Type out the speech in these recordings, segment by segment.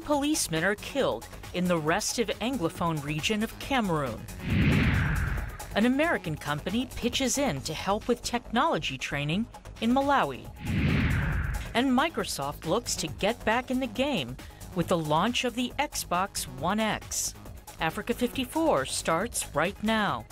policemen are killed in the restive Anglophone region of Cameroon. An American company pitches in to help with technology training in Malawi. And Microsoft looks to get back in the game with the launch of the Xbox One X. Africa 54 starts right now.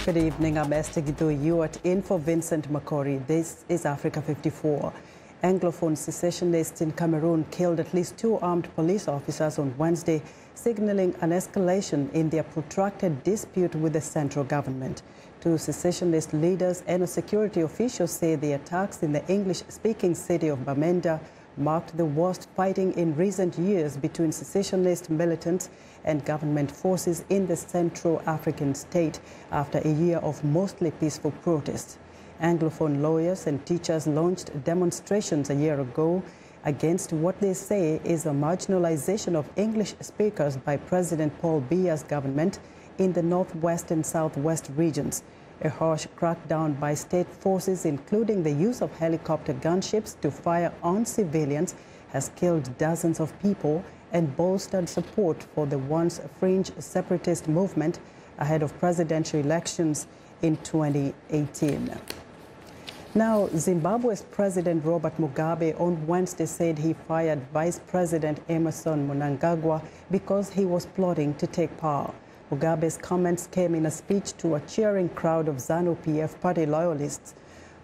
Good evening, I'm Esther Gidou. You are in for Vincent Makori. This is Africa 54. Anglophone secessionists in Cameroon killed at least 2 armed police officers on Wednesday, signaling an escalation in their protracted dispute with the central government. 2 secessionist leaders and a security official say the attacks in the English-speaking city of Bamenda marked the worst fighting in recent years between secessionist militants and government forces in the Central African state after a year of mostly peaceful protests. Anglophone lawyers and teachers launched demonstrations a year ago against what they say is a marginalization of English speakers by President Paul Biya's government in the northwest and southwest regions. A harsh crackdown by state forces, including the use of helicopter gunships to fire on civilians, has killed dozens of people and bolstered support for the once fringe separatist movement ahead of presidential elections in 2018. Now, Zimbabwe's President Robert Mugabe on Wednesday said he fired Vice President Emmerson Mnangagwa because he was plotting to take power. Mugabe's comments came in a speech to a cheering crowd of ZANU-PF party loyalists.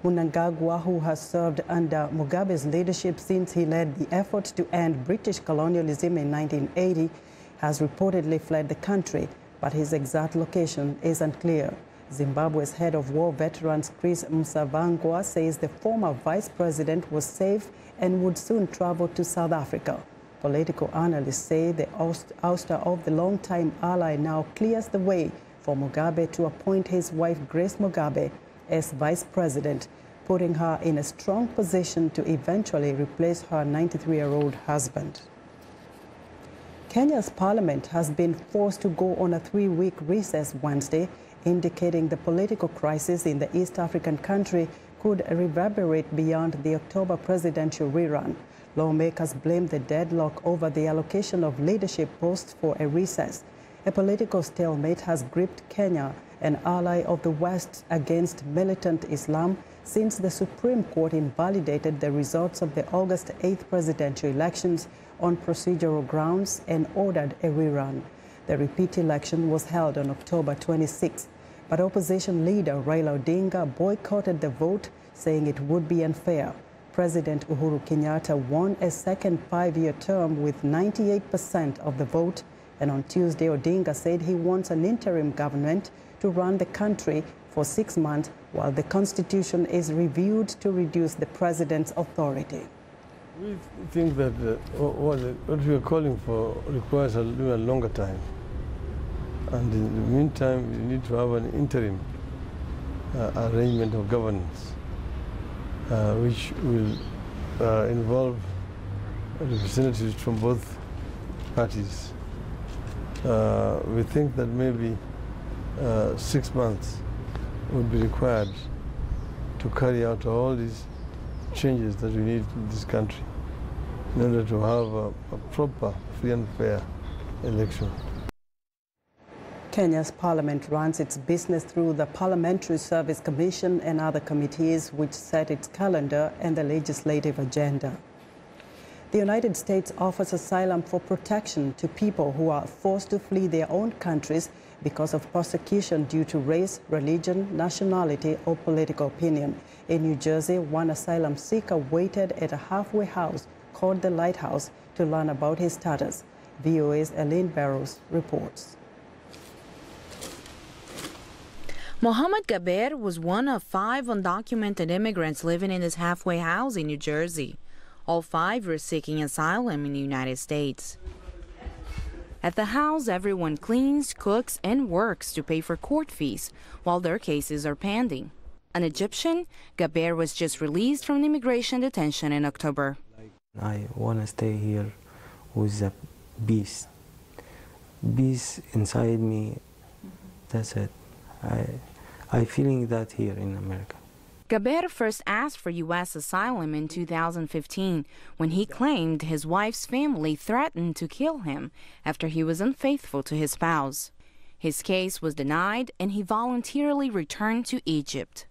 Mnangagwa, who has served under Mugabe's leadership since he led the effort to end British colonialism in 1980, has reportedly fled the country, but his exact location is unclear. Zimbabwe's head of war veterans, Chris Msavangwa, says the former vice president was safe and would soon travel to South Africa. Political analysts say the ouster of the longtime ally now clears the way for Mugabe to appoint his wife Grace Mugabe as vice president, putting her in a strong position to eventually replace her 93-year-old husband. Kenya's parliament has been forced to go on a 3-week recess Wednesday, indicating the political crisis in the East African country could reverberate beyond the October presidential rerun. Lawmakers blame the deadlock over the allocation of leadership posts for a recess. A political stalemate has gripped Kenya, an ally of the West, against militant Islam since the Supreme Court invalidated the results of the August 8th presidential elections on procedural grounds and ordered a rerun. The repeat election was held on October 26th, but opposition leader Raila Odinga boycotted the vote, saying it would be unfair. President Uhuru Kenyatta won a second 5-year term with 98% of the vote, and on Tuesday, Odinga said he wants an interim government to run the country for 6 months while the constitution is reviewed to reduce the president's authority. We think that what we are calling for requires a longer time. And in the meantime, we need to have an interim arrangement of governance, which will involve representatives from both parties. We think that maybe 6 months would be required to carry out all these changes that we need in this country in order to have a proper, free and fair election. Kenya's parliament runs its business through the Parliamentary Service Commission and other committees which set its calendar and the legislative agenda. The United States offers asylum for protection to people who are forced to flee their own countries because of persecution due to race, religion, nationality, or political opinion. In New Jersey, one asylum seeker waited at a halfway house called the Lighthouse to learn about his status. VOA's Eileen Barrows reports. Mohammed Gaber was one of 5 undocumented immigrants living in this halfway house in New Jersey. All 5 were seeking asylum in the United States. At the house, everyone cleans, cooks, and works to pay for court fees while their cases are pending. An Egyptian, Gaber was just released from immigration detention in October. I want to stay here with the peace. Peace inside me, that's it. I feeling that here in America. Gaber first asked for U.S. asylum in 2015 when he claimed his wife's family threatened to kill him after he was unfaithful to his spouse. His case was denied and he voluntarily returned to Egypt.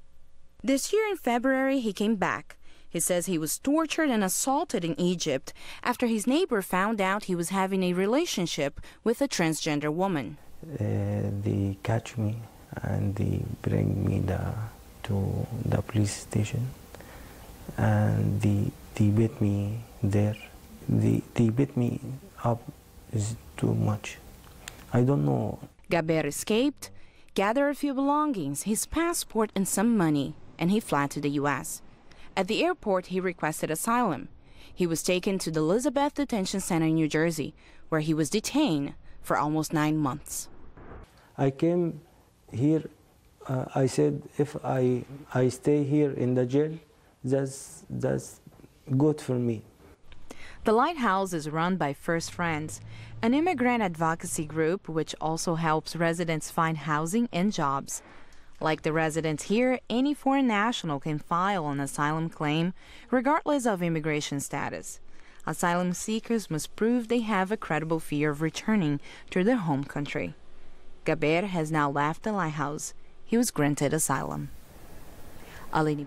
This year in February, he came back. He says he was tortured and assaulted in Egypt after his neighbor found out he was having a relationship with a transgender woman. They catch me and they bring me to the police station, and they beat me there. They beat me up is too much. I don't know. Gaber escaped, gathered a few belongings, his passport and some money, and he fled to the U.S. At the airport, he requested asylum. He was taken to the Elizabeth Detention Center in New Jersey, where he was detained for almost 9 months. I came here. I said, if I stay here in the jail, that's good for me. The Lighthouse is run by First Friends, an immigrant advocacy group which also helps residents find housing and jobs. Like the residents here, any foreign national can file an asylum claim regardless of immigration status. Asylum seekers must prove they have a credible fear of returning to their home country. Gaber has now left the Lighthouse. He was granted asylum. Alini.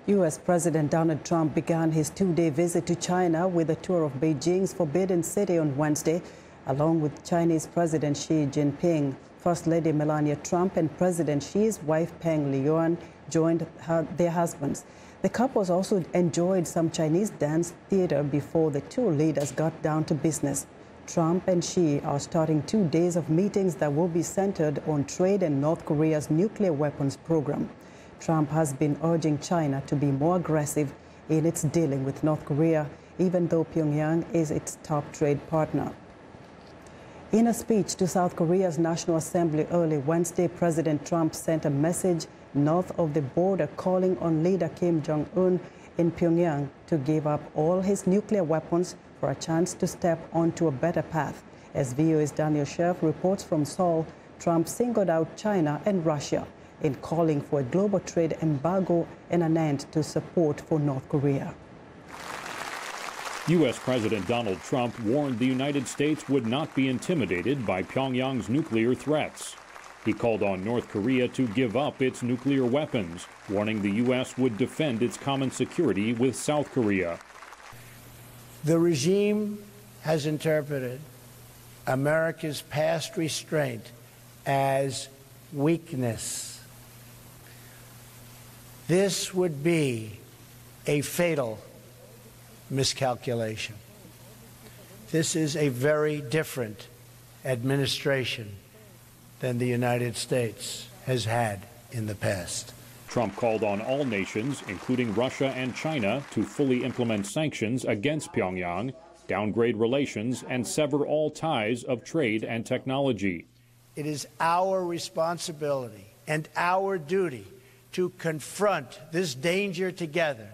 U.S. President Donald Trump began his 2-day visit to China with a tour of Beijing's Forbidden City on Wednesday, along with Chinese President Xi Jinping. First Lady Melania Trump and President Xi's wife Peng Liyuan joined their husbands. The couples also enjoyed some Chinese dance theater before the two leaders got down to business. Trump and Xi are starting 2 days of meetings that will be centered on trade and North Korea's nuclear weapons program. Trump has been urging China to be more aggressive in its dealing with North Korea, even though Pyongyang is its top trade partner. In a speech to South Korea's National Assembly early Wednesday, President Trump sent a message north of the border calling on leader Kim Jong-un in Pyongyang to give up all his nuclear weapons for a chance to step onto a better path. As VOA's Daniel Scherf reports from Seoul, Trump singled out China and Russia in calling for a global trade embargo and an end to support for North Korea. U.S. President Donald Trump warned the United States would not be intimidated by Pyongyang's nuclear threats. He called on North Korea to give up its nuclear weapons, warning the U.S. would defend its common security with South Korea. The regime has interpreted America's past restraint as weakness. This would be a fatal miscalculation. This is a very different administration than the United States has had in the past. Trump called on all nations, including Russia and China, to fully implement sanctions against Pyongyang, downgrade relations, and sever all ties of trade and technology. It is our responsibility and our duty to confront this danger together,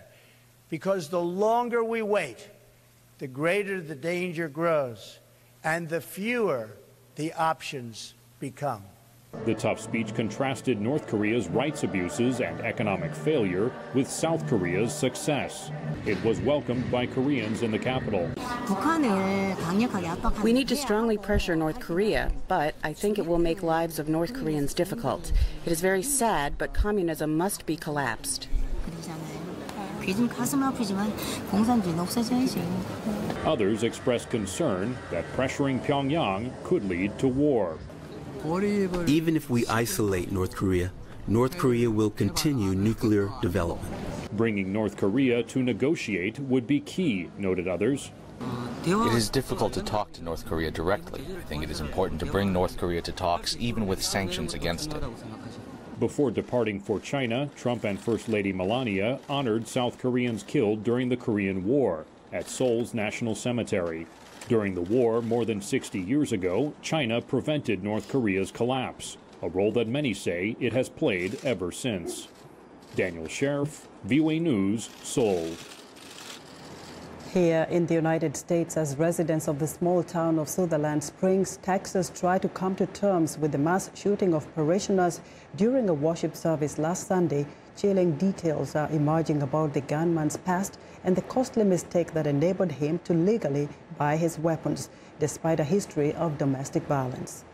because the longer we wait, the greater the danger grows and the fewer the options become. The tough speech contrasted North Korea's rights abuses and economic failure with South Korea's success. It was welcomed by Koreans in the capital. We need to strongly pressure North Korea, but I think it will make lives of North Koreans difficult. It is very sad, but communism must be collapsed. Others expressed concern that pressuring Pyongyang could lead to war. Even if we isolate North Korea will continue nuclear development. Bringing North Korea to negotiate would be key, noted others. It is difficult to talk to North Korea directly. I think it is important to bring North Korea to talks, even with sanctions against it. Before departing for China, Trump and First Lady Melania honored South Koreans killed during the Korean War at Seoul's National Cemetery. During the war, more than 60 years ago, China prevented North Korea's collapse, a role that many say it has played ever since. Daniel Scherf, VOA News, Seoul. Here in the United States, as residents of the small town of Sutherland Springs, Texas, try to come to terms with the mass shooting of parishioners during a worship service last Sunday, chilling details are emerging about the gunman's past and the costly mistake that enabled him to legally buy his weapons, despite a history of domestic violence.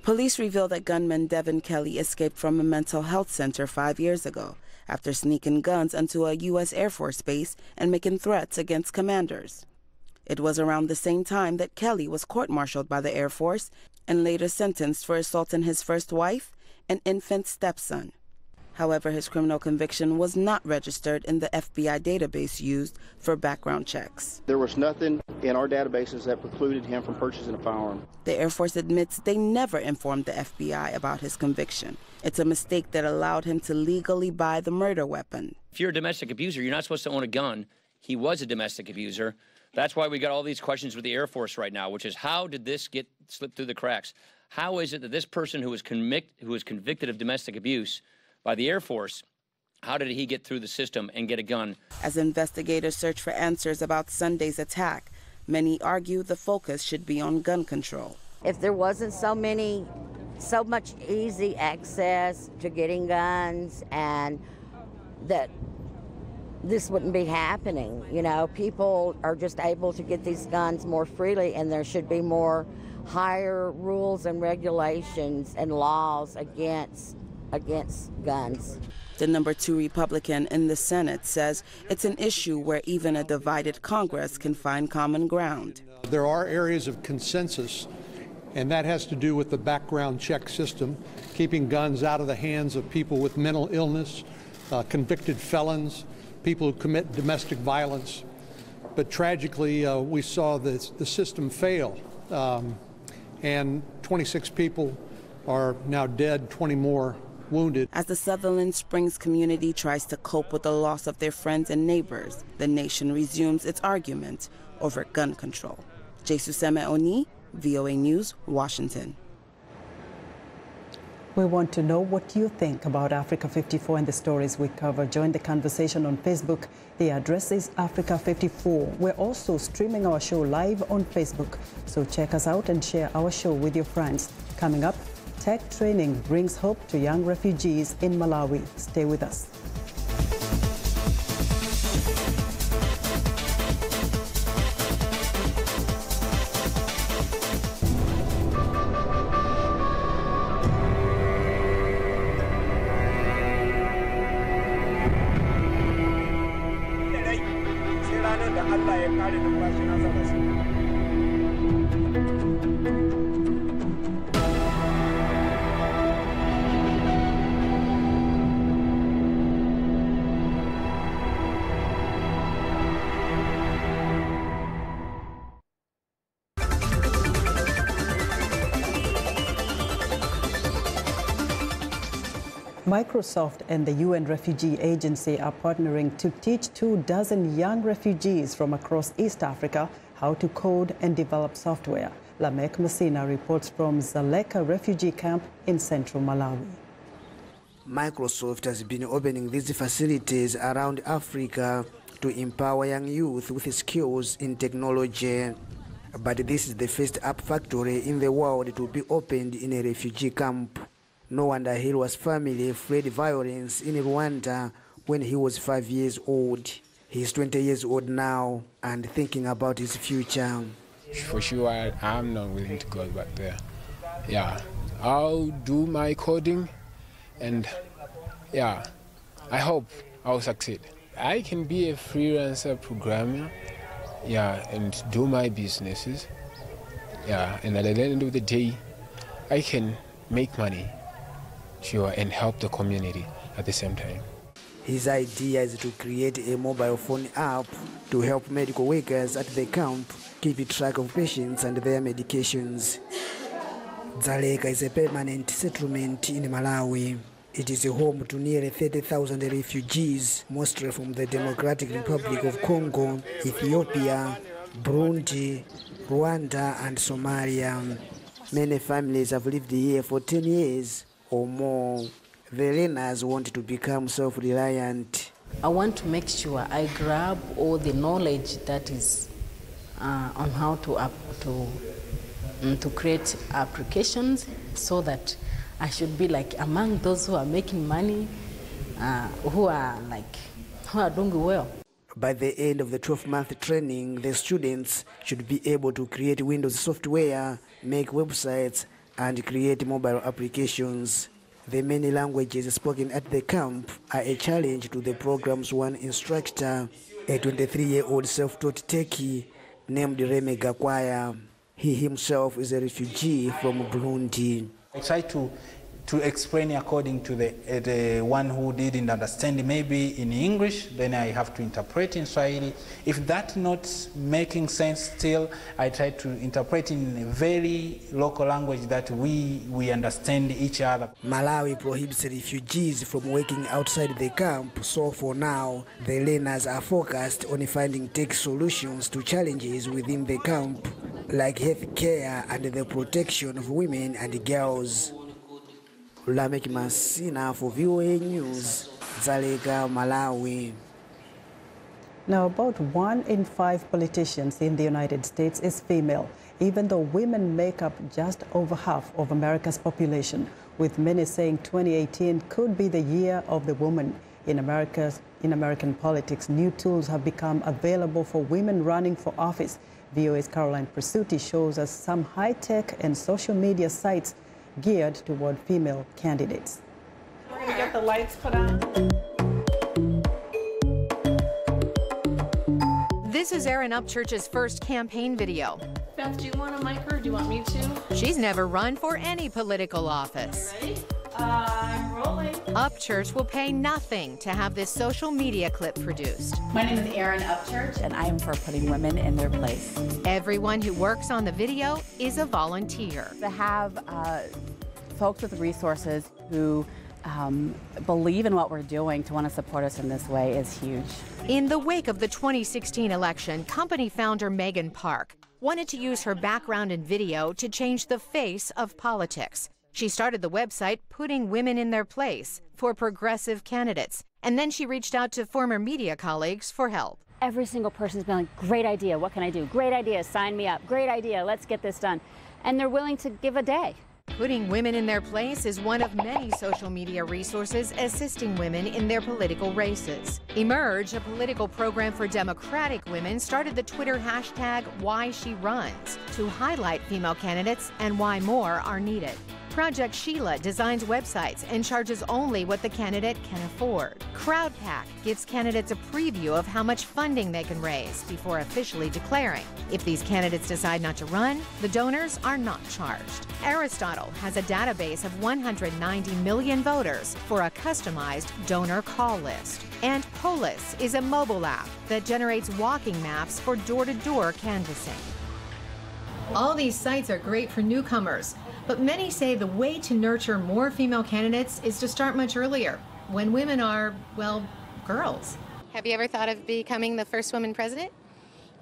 Police revealed that gunman Devin Kelley escaped from a mental health center 5 years ago after sneaking guns into a U.S. Air Force base and making threats against commanders. It was around the same time that Kelley was court-martialed by the Air Force and later sentenced for assaulting his first wife and infant stepson. However, his criminal conviction was not registered in the FBI database used for background checks. There was nothing in our databases that precluded him from purchasing a firearm. The Air Force admits they never informed the FBI about his conviction. It's a mistake that allowed him to legally buy the murder weapon. If you're a domestic abuser, you're not supposed to own a gun. He was a domestic abuser. That's why we got all these questions with the Air Force right now, which is how did this get slipped through the cracks? How is it that this person who was convicted of domestic abuse by the Air Force, how did he get through the system and get a gun? As investigators search for answers about Sunday's attack, many argue the focus should be on gun control. If there wasn't so much easy access to getting guns, and that this wouldn't be happening. You know, people are just able to get these guns more freely, and there should be more higher rules and regulations and laws against guns. The number 2 Republican in the Senate says it's an issue where even a divided Congress can find common ground. There are areas of consensus, and that has to do with the background check system, keeping guns out of the hands of people with mental illness, convicted felons, people who commit domestic violence. But tragically, we saw the system fail, and 26 people are now dead, 20 more wounded. As the Sutherland Springs community tries to cope with the loss of their friends and neighbors, the nation resumes its argument over gun control. Jesuseme Oni, VOA News, Washington. We want to know what you think about Africa 54 and the stories we cover. Join the conversation on Facebook. The address is Africa 54. We're also streaming our show live on Facebook, so check us out and share our show with your friends. Coming up, tech training brings hope to young refugees in Malawi. Stay with us. Microsoft and the UN Refugee Agency are partnering to teach 24 young refugees from across East Africa how to code and develop software. Lamek Messina reports from Zaleka refugee camp in central Malawi. Microsoft has been opening these facilities around Africa to empower young youth with skills in technology. But this is the first app factory in the world to be opened in a refugee camp. No wonder Hilwa's family fled violence in Rwanda when he was 5 years old. He's 20 years old now and thinking about his future. For sure, I'm not willing to go back there. Yeah, I'll do my coding, and yeah, I hope I'll succeed. I can be a freelancer programmer, yeah, and do my businesses. Yeah, and at the end of the day, I can make money. Sure, and help the community at the same time. His idea is to create a mobile phone app to help medical workers at the camp keep track of patients and their medications. Zaleka is a permanent settlement in Malawi. It is a home to nearly 30,000 refugees, mostly from the Democratic Republic of Congo, Ethiopia, Burundi, Rwanda, and Somalia. Many families have lived here for 10 years or more. The learners want to become self-reliant. I want to make sure I grab all the knowledge that is on how to create applications, so that I should be like among those who are making money, who are doing well. By the end of the 12-month training, the students should be able to create Windows software, make websites, and create mobile applications. The many languages spoken at the camp are a challenge to the program's one instructor, a 23-year-old self-taught techie named Reme Gakwaya. He himself is a refugee from Burundi. I try to explain according to the one who didn't understand maybe in English, then I have to interpret in Swahili. If that's not making sense still, I try to interpret in a very local language that we understand each other. Malawi prohibits refugees from working outside the camp, so for now, the learners are focused on finding tech solutions to challenges within the camp, like health care and the protection of women and girls. Lamek Masina for VOA News, Dzaleka, Malawi. Now, about 1 in 5 politicians in the United States is female, even though women make up just over half of America's population, with many saying 2018 could be the year of the woman. In American politics, new tools have become available for women running for office. VOA's Caroline Presutti shows us some high-tech and social media sites geared toward female candidates. We're going to get the lights put on. This is Erin Upchurch's first campaign video. Beth, do you want a mic or do you want me to? She's never run for any political office. Ready? I'm rolling. Upchurch will pay nothing to have this social media clip produced. My name is Erin Upchurch, and I am for putting women in their place. Everyone who works on the video is a volunteer. To have folks with resources who believe in what we're doing to want to support us in this way is huge. In the wake of the 2016 election, company founder Megan Park wanted to use her background in video to change the face of politics. She started the website Putting Women in Their Place for progressive candidates, and then she reached out to former media colleagues for help. Every single person's been like, great idea, what can I do? Great idea, sign me up. Great idea, let's get this done. And they're willing to give a day. Putting Women in Their Place is one of many social media resources assisting women in their political races. Emerge, a political program for Democratic women, started the Twitter hashtag #WhySheRuns to highlight female candidates and why more are needed. Project Sheila designs websites and charges only what the candidate can afford. CrowdPack gives candidates a preview of how much funding they can raise before officially declaring. If these candidates decide not to run, the donors are not charged. Aristotle has a database of 190 million voters for a customized donor call list. And Polis is a mobile app that generates walking maps for door-to-door canvassing. All these sites are great for newcomers. But many say the way to nurture more female candidates is to start much earlier, when women are, well, girls. Have you ever thought of becoming the first woman president?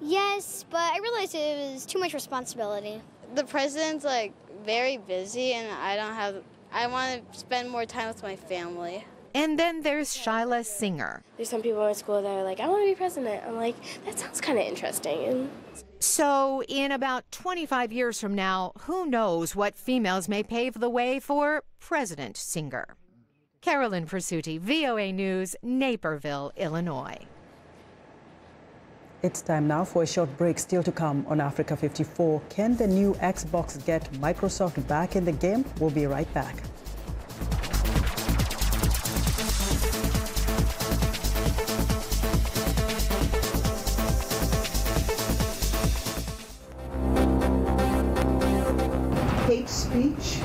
Yes, but I realized it was too much responsibility. The president's very busy, and I want to spend more time with my family. And then there's Shyla Singer. There's some people in school that are like, I want to be president. I'm like, that sounds kind of interesting. So in about 25 years from now, who knows what females may pave the way for President Singer. Caroline Presutti, VOA News, Naperville, Illinois. It's time now for a short break. Still to come on Africa 54. Can the new Xbox get Microsoft back in the game? We'll be right back. Hate speech,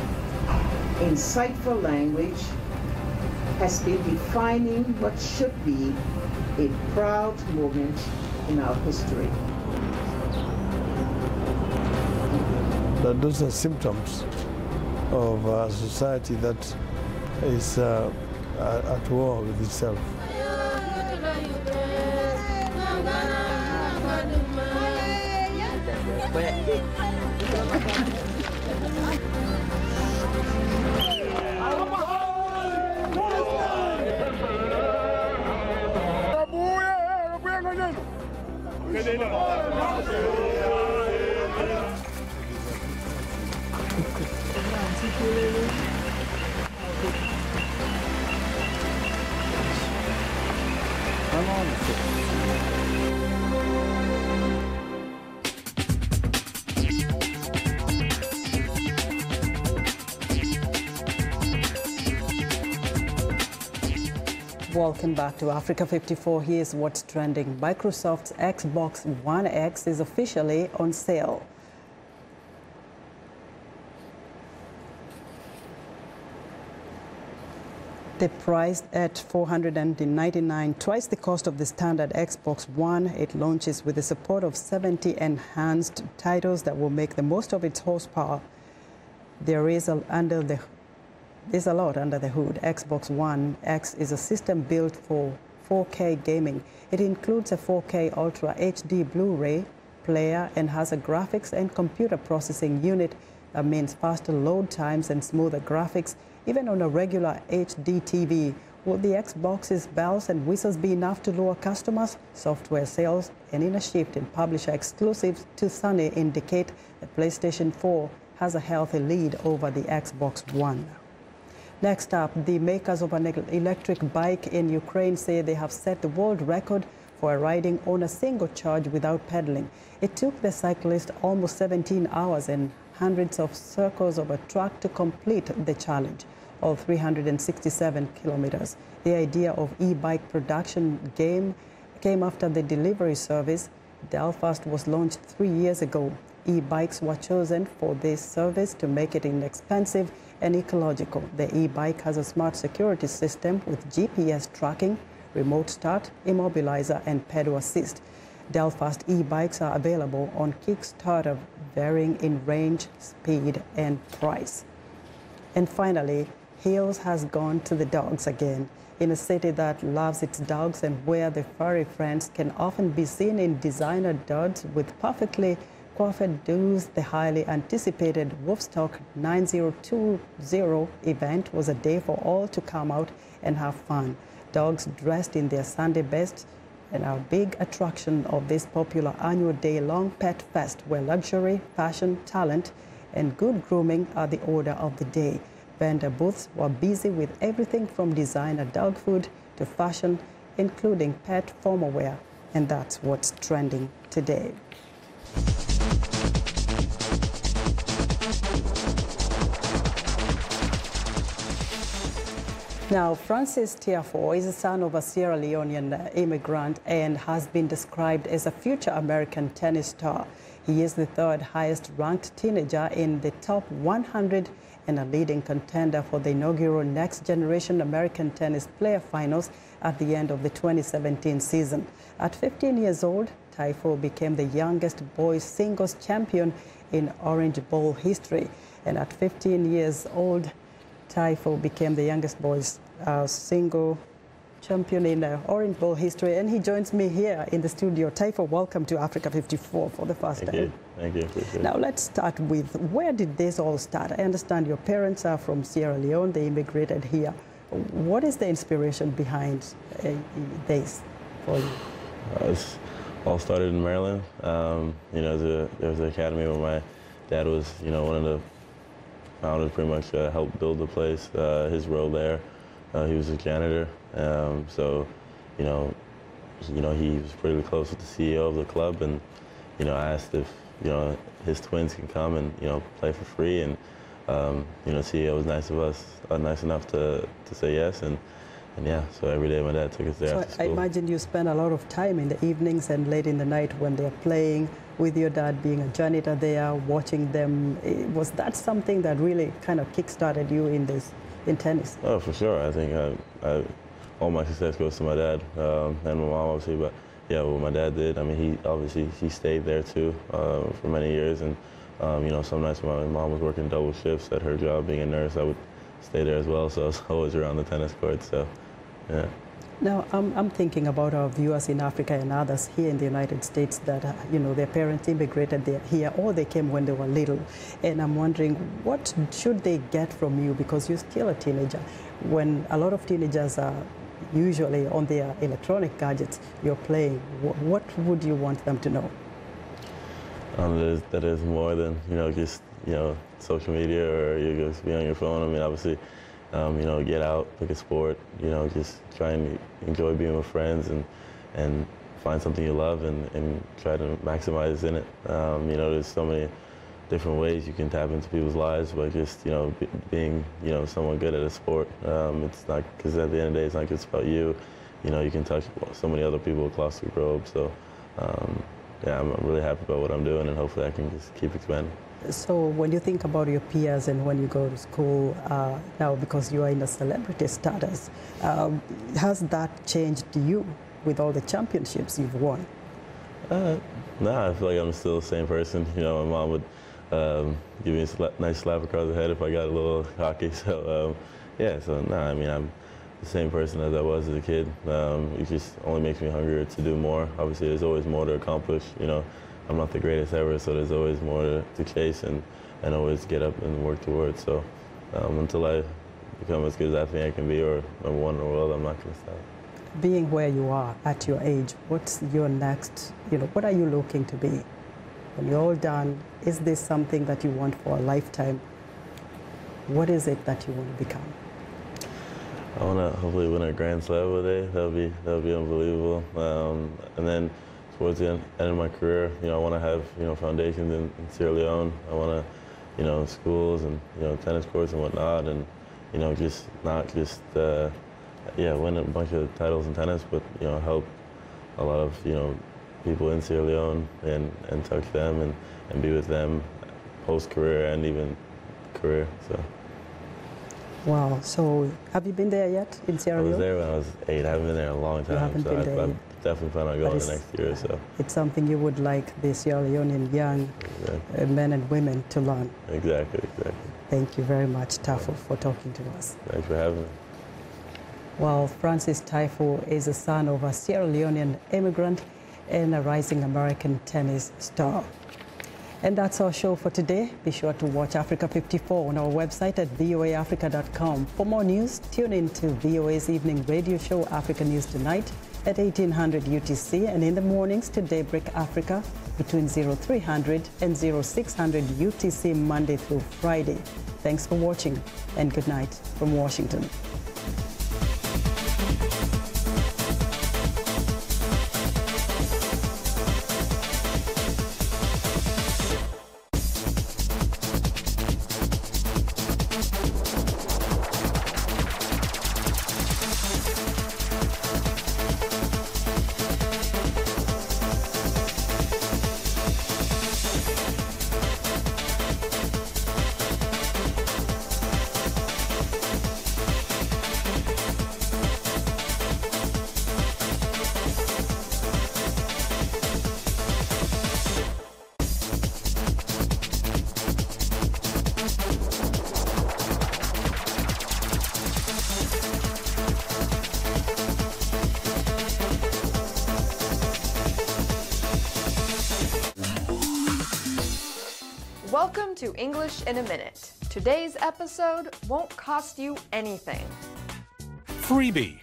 insightful language has been defining what should be a proud moment in our history. Those are symptoms of a society that is at war with itself. Welcome back to Africa 54. Here's what's trending. Microsoft's Xbox One X is officially on sale. They're priced at $499, twice the cost of the standard Xbox One. It launches with the support of 70 enhanced titles that will make the most of its horsepower. There's a lot under the hood. Xbox One X is a system built for 4K gaming. It includes a 4K Ultra HD Blu-ray player and has a graphics and computer processing unit that means faster load times and smoother graphics, even on a regular HD TV. Will the Xbox's bells and whistles be enough to lure customers? Software sales and in a shift in publisher exclusives to Sony indicate that PlayStation 4 has a healthy lead over the Xbox One. Next up, the makers of an electric bike in Ukraine say they have set the world record for riding on a single charge without pedaling. It took the cyclist almost 17 hours and hundreds of circles of a track to complete the challenge, all 367 kilometers. The idea of e-bike production came after the delivery service Delfast was launched 3 years ago. E-bikes were chosen for this service to make it inexpensive and ecological. The e-bike has a smart security system with GPS tracking, remote start, immobilizer, and pedal assist. Delfast e-bikes are available on Kickstarter, varying in range, speed, and price. And finally, Hills has gone to the dogs again. In a city that loves its dogs and where the furry friends can often be seen in designer duds with perfectly coiffed doos, the highly anticipated Wolfstock 9020 event was a day for all to come out and have fun. Dogs dressed in their Sunday best and are a big attraction of this popular annual day-long pet fest where luxury, fashion, talent, and good grooming are the order of the day. Vendor booths were busy with everything from designer dog food to fashion, including pet formal wear. And that's what's trending today. Now, Francis Tiafoe is the son of a Sierra Leonean immigrant and has been described as a future American tennis star. He is the third highest ranked teenager in the top 100 and a leading contender for the inaugural Next Generation American Tennis Player Finals at the end of the 2017 season. At 15 years old, Tiafoe became the youngest boys singles champion in Orange Bowl history. And at 15 years old, Tiafoe became the youngest boys single champion in Orange Bowl history, and he joins me here in the studio. Tiafoe, welcome to Africa 54 for the first time. Thank you. Appreciate now it. let's start with, where did this all start? I understand your parents are from Sierra Leone, they immigrated here. What is the inspiration behind this for you? It all started in Maryland. There was an academy where my dad was, one of the founders, pretty much helped build the place. His role there, he was a janitor. He was pretty close with the CEO of the club, and I asked if his twins can come and play for free, and CEO was nice enough to say yes, and yeah, so every day my dad took us there after school. I imagine you spend a lot of time in the evenings and late in the night when they're playing, with your dad being a janitor there, watching them. Was that something that really kind of kick-started you in tennis? Oh, for sure. I think all my success goes to my dad and my mom, obviously. But yeah, what my dad did, I mean, he stayed there too for many years. And some nights when my mom was working double shifts at her job being a nurse, I would stay there as well. So I was always around the tennis court. So yeah. Now, I'm thinking about our viewers in Africa and others here in the United States that, their parents immigrated here or they came when they were little. And I'm wondering, what should they get from you? Because you're still a teenager. When a lot of teenagers are usually on their electronic gadgets, you're playing. What would you want them to know? That is more than, just, social media or you just be on your phone. I mean, obviously, get out, pick a sport, just try and enjoy being with friends and find something you love and try to maximize in it. There's so many different ways you can tap into people's lives by just, being, someone good at a sport. It's not, because at the end of the day, it's not just about you. You can touch so many other people across the globe. So, yeah, I'm really happy about what I'm doing, and hopefully I can just keep expanding. So when you think about your peers and when you go to school now, because you are in a celebrity status, has that changed you with all the championships you've won? Nah, I feel like I'm still the same person. My mom would give me a nice slap across the head if I got a little cocky. So, yeah, so nah, I mean, I'm the same person as I was as a kid. It just only makes me hungrier to do more. Obviously, there's always more to accomplish. I'm not the greatest ever, so there's always more to chase and always get up and work towards. So until I become as good as I think I can be, or number one in the world, I'm not going to stop. Being where you are at your age, what's your next, what are you looking to be? When you're all done, is this something that you want for a lifetime? What is it that you want to become? I want to hopefully win a Grand Slam one day. That'll be unbelievable. And then towards the end of my career, I want to have foundations in Sierra Leone. I want to, schools and tennis courts and whatnot, and just not just win a bunch of titles in tennis, but help a lot of people in Sierra Leone and touch them and be with them post career and even career. So. Wow. So have you been there yet in Sierra Leone? I was there when I was 8. I haven't been there in a long time. You haven't been there yet. Definitely plan on going the next year or so. It's something you would like the Sierra Leonean young men and women to learn. Exactly. Thank you very much, Tafo, for talking to us. Thanks for having me. Well, Francis Tafo is the son of a Sierra Leonean immigrant and a rising American tennis star. And that's our show for today. Be sure to watch Africa 54 on our website at voaafrica.com. For more news, tune in to VOA's evening radio show, Africa News Tonight, at 1800 UTC, and in the mornings to Daybreak Africa between 0300 and 0600 UTC, Monday through Friday. Thanks for watching, and good night from Washington. Welcome to English in a Minute. Today's episode won't cost you anything. Freebie.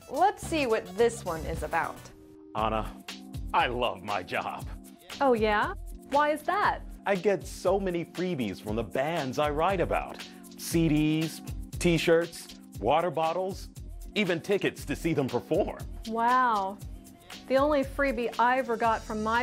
Let's see what this one is about. Anna, I love my job. Oh yeah? Why is that? I get so many freebies from the bands I write about. CDs, t-shirts, water bottles, even tickets to see them perform. Wow. The only freebie I ever got from my